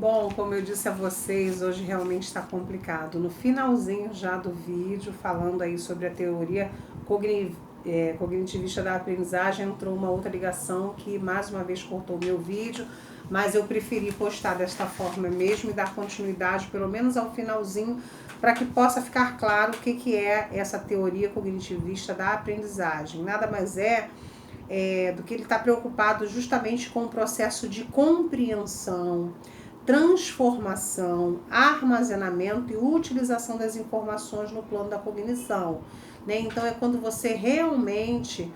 Bom, como eu disse a vocês, hoje realmente está complicado. No finalzinho já do vídeo, falando aí sobre a teoria cognitivista da aprendizagem, entrou uma outra ligação que mais uma vez cortou o meu vídeo, mas eu preferi postar desta forma mesmo e dar continuidade, pelo menos ao finalzinho, para que possa ficar claro o que é essa teoria cognitivista da aprendizagem. Nada mais do que ele está preocupado justamente com o processo de compreensão, transformação, armazenamento e utilização das informações no plano da cognição, né? Então é quando você realmente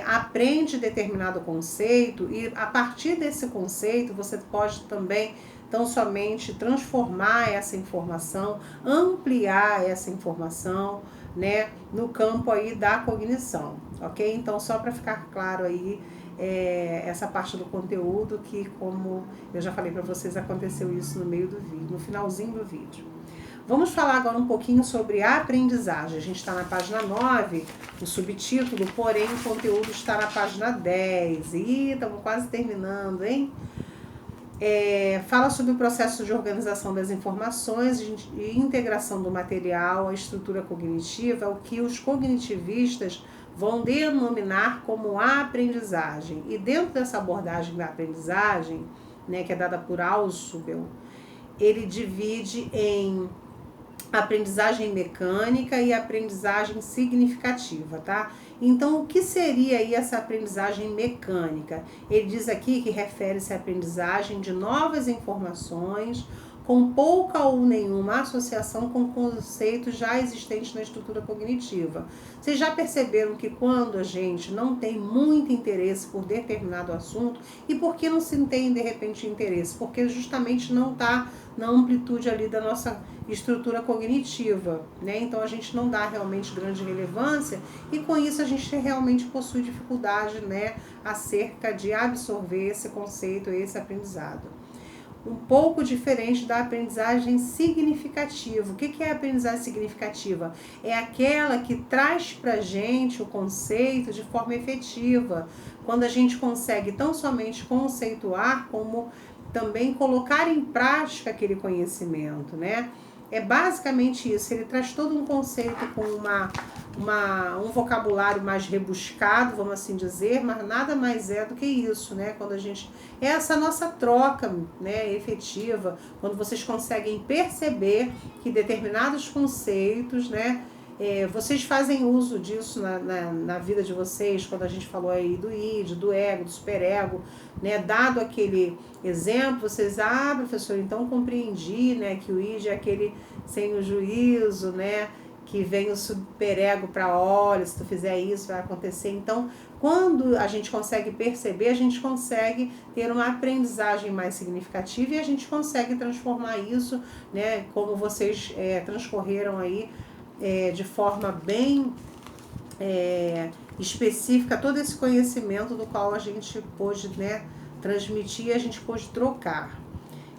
aprende determinado conceito e a partir desse conceito você pode também tão somente transformar essa informação, ampliar essa informação, né, no campo aí da cognição, ok? Então só para ficar claro aí essa parte do conteúdo que, como eu já falei para vocês, aconteceu isso no meio do vídeo, no finalzinho do vídeo. Vamos falar agora um pouquinho sobre a aprendizagem. A gente está na página 9, o subtítulo, porém o conteúdo está na página 10. Ih, estamos quase terminando, hein? Fala sobre o processo de organização das informações e integração do material, a estrutura cognitiva, o que os cognitivistas vão denominar como a aprendizagem. E dentro dessa abordagem da aprendizagem, né, que é dada por Ausubel, ele divide em aprendizagem mecânica e aprendizagem significativa, tá? Então, o que seria aí essa aprendizagem mecânica? Ele diz aqui que refere-se à aprendizagem de novas informações com pouca ou nenhuma associação com conceitos já existentes na estrutura cognitiva. Vocês já perceberam que quando a gente não tem muito interesse por determinado assunto, e por que não se tem de repente interesse? Porque justamente não está na amplitude ali da nossa estrutura cognitiva, né? Então a gente não dá realmente grande relevância e com isso a gente realmente possui dificuldade, né, acerca de absorver esse conceito, esse aprendizado. Um pouco diferente da aprendizagem significativa. O que é a aprendizagem significativa? É aquela que traz pra gente o conceito de forma efetiva, quando a gente consegue tão somente conceituar como também colocar em prática aquele conhecimento, né? É basicamente isso, ele traz todo um conceito com um vocabulário mais rebuscado, vamos assim dizer, mas nada mais é do que isso, né? Quando a gente... Essa nossa troca, né, efetiva, quando vocês conseguem perceber que determinados conceitos, né, vocês fazem uso disso na vida de vocês, quando a gente falou aí do id, do ego, do superego, né? Dado aquele exemplo, vocês, professor, então compreendi, né, que o id é aquele sem o juízo, né, que vem o superego para olha, se tu fizer isso vai acontecer. Então, quando a gente consegue perceber, a gente consegue ter uma aprendizagem mais significativa e a gente consegue transformar isso, né, como vocês transcorreram aí, de forma bem específica, todo esse conhecimento do qual a gente pôde, né, transmitir e a gente pôde trocar.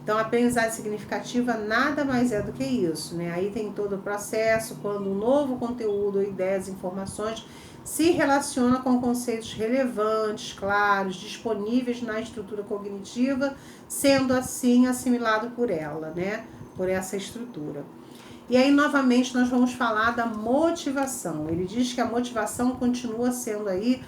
Então, a aprendizagem significativa nada mais é do que isso, né? Aí tem todo o processo, quando um novo conteúdo, ideias, informações se relaciona com conceitos relevantes, claros, disponíveis na estrutura cognitiva, sendo assim assimilado por ela, né? Por essa estrutura. E aí, novamente, nós vamos falar da motivação. Ele diz que a motivação continua sendo aí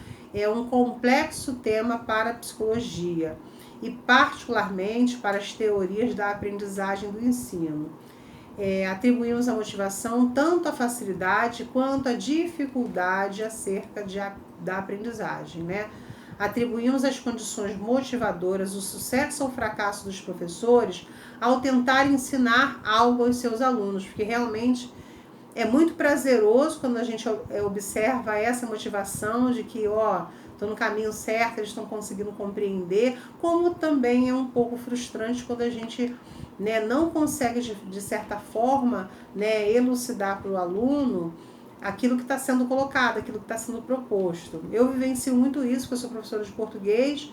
um complexo tema para a psicologia e particularmente para as teorias da aprendizagem do ensino. Atribuímos a motivação tanto a facilidade quanto a dificuldade acerca da aprendizagem, né? Atribuímos as condições motivadoras, o sucesso ou fracasso dos professores ao tentar ensinar algo aos seus alunos, porque realmente é muito prazeroso quando a gente observa essa motivação de que, estou no caminho certo, eles estão conseguindo compreender, como também é um pouco frustrante quando a gente, né, não consegue, de certa forma, né, elucidar para o aluno aquilo que está sendo colocado, aquilo que está sendo proposto. Eu vivencio muito isso, porque eu sou professora de português,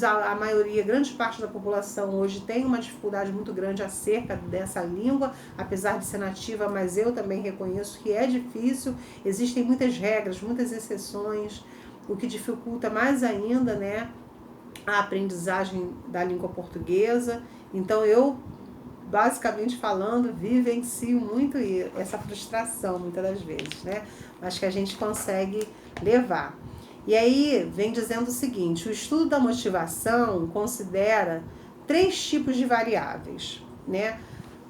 a maioria, grande parte da população hoje tem uma dificuldade muito grande acerca dessa língua, apesar de ser nativa, mas eu também reconheço que é difícil, existem muitas regras, muitas exceções, o que dificulta mais ainda, né, a aprendizagem da língua portuguesa Então eu, basicamente falando, vivencio muito essa frustração muitas das vezes, né? Mas que a gente consegue levar. E aí vem dizendo o seguinte: o estudo da motivação considera 3 tipos de variáveis, né?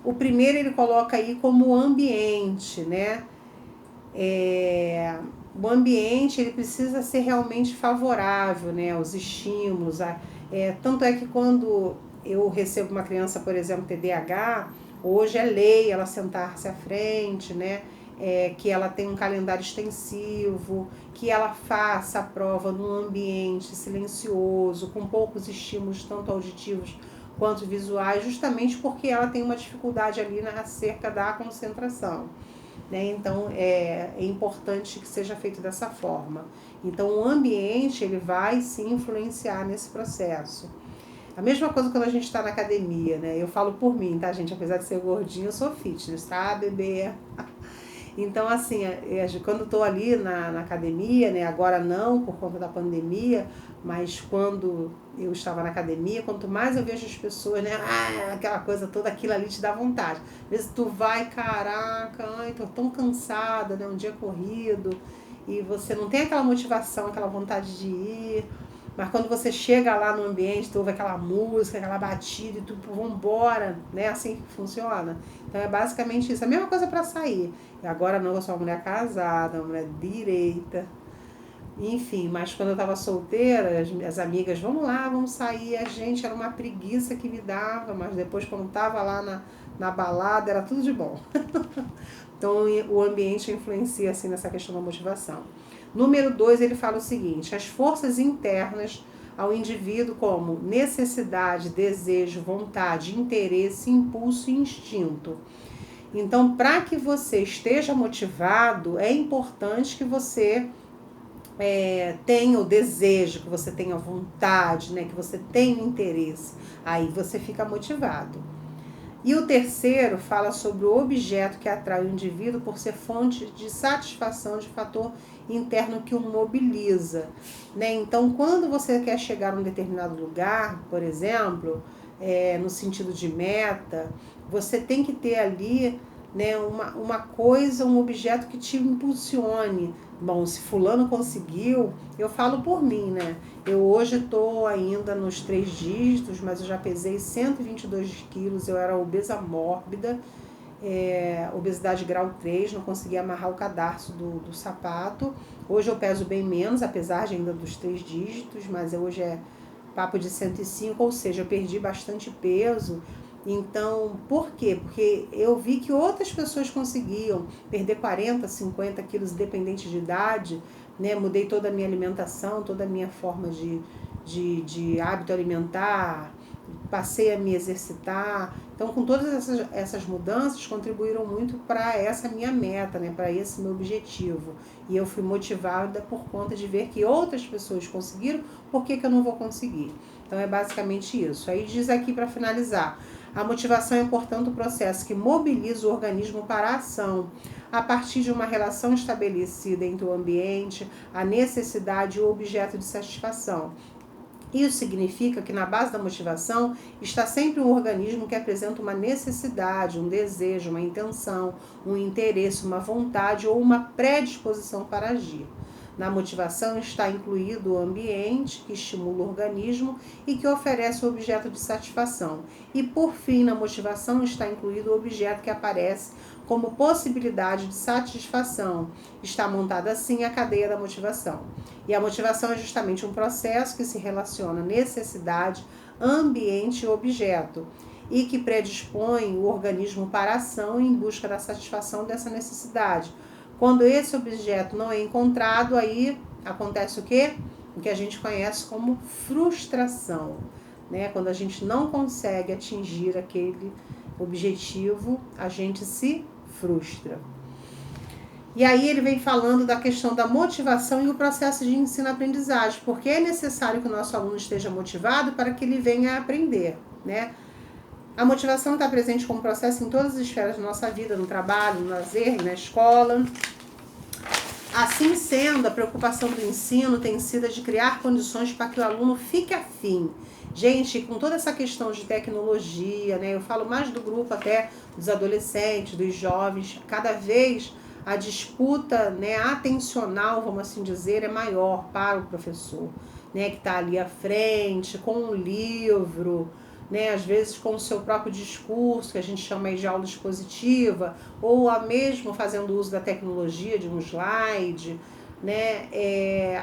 O primeiro ele coloca aí como ambiente, né? O ambiente ele precisa ser realmente favorável, né? Os estímulos. Tanto é que quando eu recebo uma criança, por exemplo, TDAH, hoje é lei ela sentar-se à frente, né? Que ela tenha um calendário extensivo, que ela faça a prova num ambiente silencioso, com poucos estímulos, tanto auditivos quanto visuais, justamente porque ela tem uma dificuldade ali acerca da concentração. Né? Então, é importante que seja feito dessa forma. Então, o ambiente, ele vai sim influenciar nesse processo. A mesma coisa quando a gente está na academia, né? Eu falo por mim, tá, gente? Apesar de ser gordinha, eu sou fitness, tá, bebê? Então, assim, quando eu tô ali na academia, né? Agora não, por conta da pandemia, mas quando eu estava na academia, quanto mais eu vejo as pessoas, né? Aquela coisa toda, aquilo ali te dá vontade. Às vezes tu vai, caraca, ai, tô tão cansada, né? Um dia corrido, e você não tem aquela motivação, aquela vontade de ir. Mas quando você chega lá no ambiente, tu ouve aquela música, aquela batida e tu, vambora, né? Assim que funciona. Então é basicamente isso. A mesma coisa para sair. E agora não, eu sou uma mulher casada, uma mulher direita. Enfim, mas quando eu tava solteira, as amigas, vamos lá, vamos sair. A gente, era uma preguiça que me dava, mas depois quando tava lá na balada, era tudo de bom. Então o ambiente influencia assim nessa questão da motivação. Número 2, ele fala o seguinte: as forças internas ao indivíduo como necessidade, desejo, vontade, interesse, impulso e instinto. Então, para que você esteja motivado, é importante que você tenha o desejo, que você tenha vontade, né, que você tenha interesse. Aí você fica motivado. E o terceiro fala sobre o objeto que atrai o indivíduo por ser fonte de satisfação de fator interno que o mobiliza. Né? Então, quando você quer chegar a um determinado lugar, por exemplo, no sentido de meta, você tem que ter ali, né, uma coisa, um objeto que te impulsione. Bom, se fulano conseguiu, eu falo por mim, né? Eu hoje estou ainda nos 3 dígitos, mas eu já pesei 122 quilos, eu era obesa mórbida, obesidade grau 3, não conseguia amarrar o cadarço do sapato. Hoje eu peso bem menos, apesar de ainda dos 3 dígitos, mas hoje é papo de 105, ou seja, eu perdi bastante peso. Então, por quê? Porque eu vi que outras pessoas conseguiam perder 40, 50 quilos, independente de idade, né? Mudei toda a minha alimentação, toda a minha forma de hábito alimentar, passei a me exercitar. Então, com todas essas mudanças, contribuíram muito para essa minha meta, né? Para esse meu objetivo. E eu fui motivada por conta de ver que outras pessoas conseguiram, por que eu não vou conseguir? Então, é basicamente isso. Aí diz aqui para finalizar: a motivação é, portanto, o processo que mobiliza o organismo para a ação, a partir de uma relação estabelecida entre o ambiente, a necessidade e o objeto de satisfação. Isso significa que na base da motivação está sempre um organismo que apresenta uma necessidade, um desejo, uma intenção, um interesse, uma vontade ou uma predisposição para agir. Na motivação está incluído o ambiente que estimula o organismo e que oferece o objeto de satisfação. E, por fim, na motivação está incluído o objeto que aparece como possibilidade de satisfação. Está montada assim a cadeia da motivação. E a motivação é justamente um processo que se relaciona necessidade, ambiente e objeto, e que predispõe o organismo para a ação em busca da satisfação dessa necessidade. Quando esse objeto não é encontrado, aí acontece o quê? O que a gente conhece como frustração, né? Quando a gente não consegue atingir aquele objetivo, a gente se frustra. E aí ele vem falando da questão da motivação e o processo de ensino-aprendizagem, porque é necessário que o nosso aluno esteja motivado para que ele venha a aprender, né? A motivação está presente como processo em todas as esferas da nossa vida, no trabalho, no lazer, na escola. Assim sendo, a preocupação do ensino tem sido a de criar condições para que o aluno fique afim. Gente, com toda essa questão de tecnologia, né, eu falo mais do grupo até dos adolescentes, dos jovens, cada vez a disputa, né, atencional, vamos assim dizer, é maior para o professor, né, que está ali à frente, com um livro, né, às vezes com o seu próprio discurso, que a gente chama aí de aula expositiva, ou a mesmo fazendo uso da tecnologia, de um slide, né,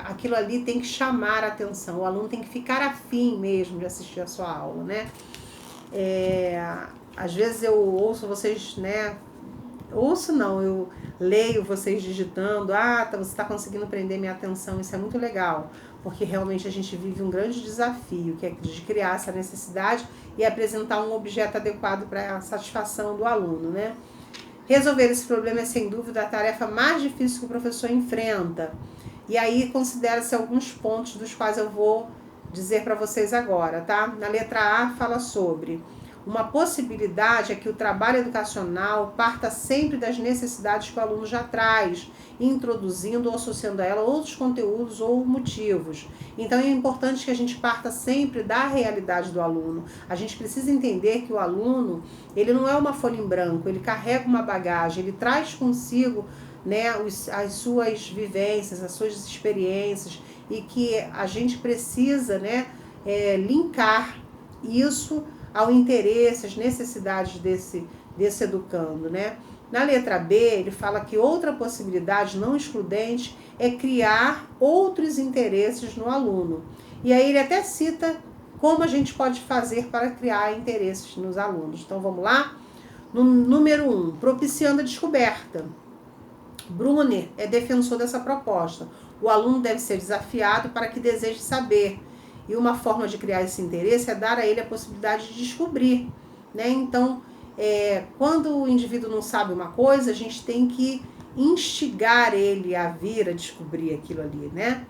aquilo ali tem que chamar a atenção, o aluno tem que ficar afim mesmo de assistir a sua aula, né. Às vezes eu ouço vocês, né, ouço não, eu leio vocês digitando, você está conseguindo prender minha atenção, isso é muito legal, porque realmente a gente vive um grande desafio, que é de criar essa necessidade e apresentar um objeto adequado para a satisfação do aluno, né? Resolver esse problema é sem dúvida a tarefa mais difícil que o professor enfrenta. E aí considera-se alguns pontos dos quais eu vou dizer para vocês agora, tá? Na letra A fala sobre: uma possibilidade é que o trabalho educacional parta sempre das necessidades que o aluno já traz, introduzindo ou associando a ela outros conteúdos ou motivos. Então é importante que a gente parta sempre da realidade do aluno. A gente precisa entender que o aluno, ele não é uma folha em branco, ele carrega uma bagagem, ele traz consigo, né, as suas vivências, as suas experiências, e que a gente precisa, né, linkar isso ao interesse, às necessidades desse educando, né? Na letra B, ele fala que outra possibilidade não excludente é criar outros interesses no aluno. E aí ele até cita como a gente pode fazer para criar interesses nos alunos. Então vamos lá? No número 1, propiciando a descoberta. Brunner é defensor dessa proposta. O aluno deve ser desafiado para que deseje saber. E uma forma de criar esse interesse é dar a ele a possibilidade de descobrir, né? Então, quando o indivíduo não sabe uma coisa, a gente tem que instigar ele a vir a descobrir aquilo ali, né?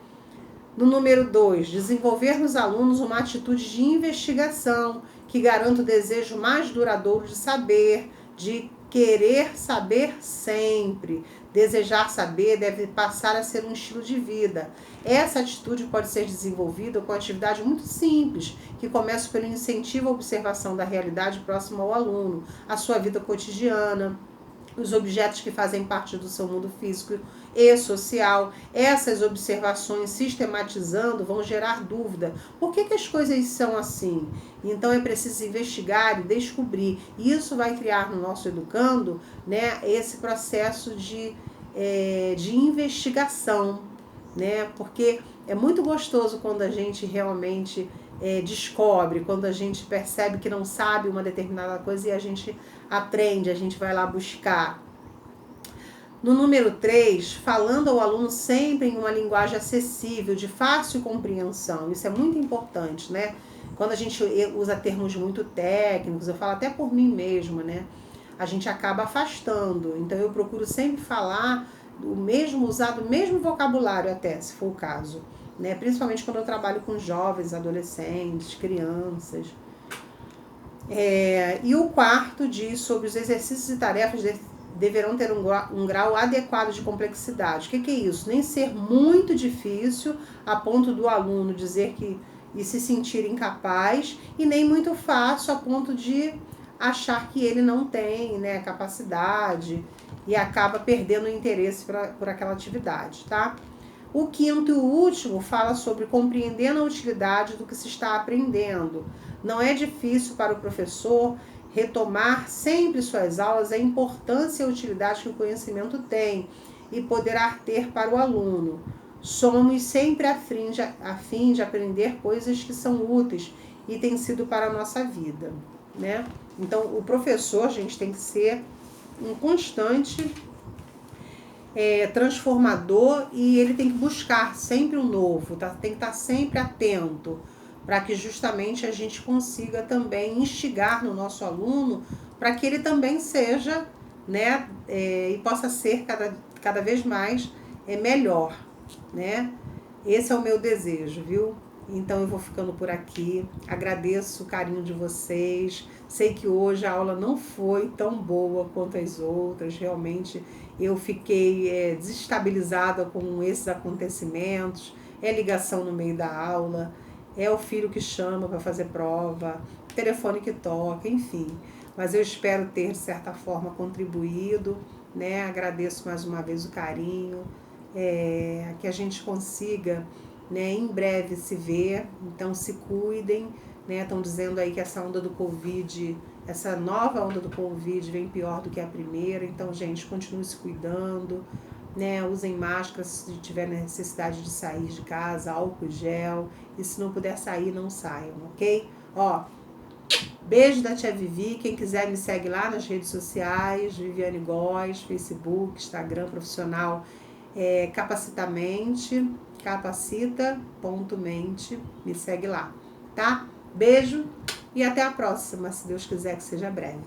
No número 2, desenvolver nos alunos uma atitude de investigação que garanta o desejo mais duradouro de saber, de querer saber sempre. Desejar saber deve passar a ser um estilo de vida. Essa atitude pode ser desenvolvida com atividade muito simples, que começa pelo incentivo à observação da realidade próxima ao aluno, a sua vida cotidiana, os objetos que fazem parte do seu mundo físico e social. Essas observações, sistematizando, vão gerar dúvida. Por que as coisas são assim? Então é preciso investigar e descobrir. E isso vai criar no nosso educando, né, esse processo de investigação, né? Porque é muito gostoso quando a gente realmente descobre, quando a gente percebe que não sabe uma determinada coisa e a gente aprende, a gente vai lá buscar. No número 3, falando ao aluno sempre em uma linguagem acessível, de fácil compreensão. Isso é muito importante, né? Quando a gente usa termos muito técnicos, eu falo até por mim mesma, né? A gente acaba afastando. Então eu procuro sempre falar usar do mesmo vocabulário até, se for o caso, né? Principalmente quando eu trabalho com jovens, adolescentes, crianças. E o quarto diz sobre os exercícios e tarefas deverão ter um grau adequado de complexidade. O que é isso? Nem ser muito difícil a ponto do aluno dizer e se sentir incapaz, e nem muito fácil a ponto de achar que ele não tem, né, capacidade e acaba perdendo o interesse por aquela atividade, tá? O quinto e o último fala sobre compreendendo a utilidade do que se está aprendendo. Não é difícil para o professor retomar sempre suas aulas a importância e a utilidade que o conhecimento tem e poderá ter para o aluno. Somos sempre a fim de aprender coisas que são úteis e têm sido para a nossa vida, né? Então, o professor, gente, tem que ser um constante transformador, e ele tem que buscar sempre o novo, tá? Tem que estar sempre atento, para que justamente a gente consiga também instigar no nosso aluno para que ele também seja, né, e possa ser cada vez mais melhor, né? Esse é o meu desejo, viu? Então eu vou ficando por aqui, agradeço o carinho de vocês, sei que hoje a aula não foi tão boa quanto as outras, realmente eu fiquei desestabilizada com esses acontecimentos, é ligação no meio da aula, é o filho que chama para fazer prova, telefone que toca, enfim. Mas eu espero ter, de certa forma, contribuído, né? Agradeço mais uma vez o carinho, que a gente consiga, né, em breve se ver. Então se cuidem, né? Estão dizendo aí que essa onda do Covid, essa nova onda do Covid vem pior do que a primeira. Então, gente, continue se cuidando, né? Usem máscara se tiver necessidade de sair de casa, álcool gel. E se não puder sair, não saiam, ok? Ó, beijo da tia Vivi. Quem quiser me segue lá nas redes sociais, Viviane Góes, Facebook, Instagram, profissional, Capacitamente, capacita.mente, me segue lá, tá? Beijo e até a próxima, se Deus quiser que seja breve.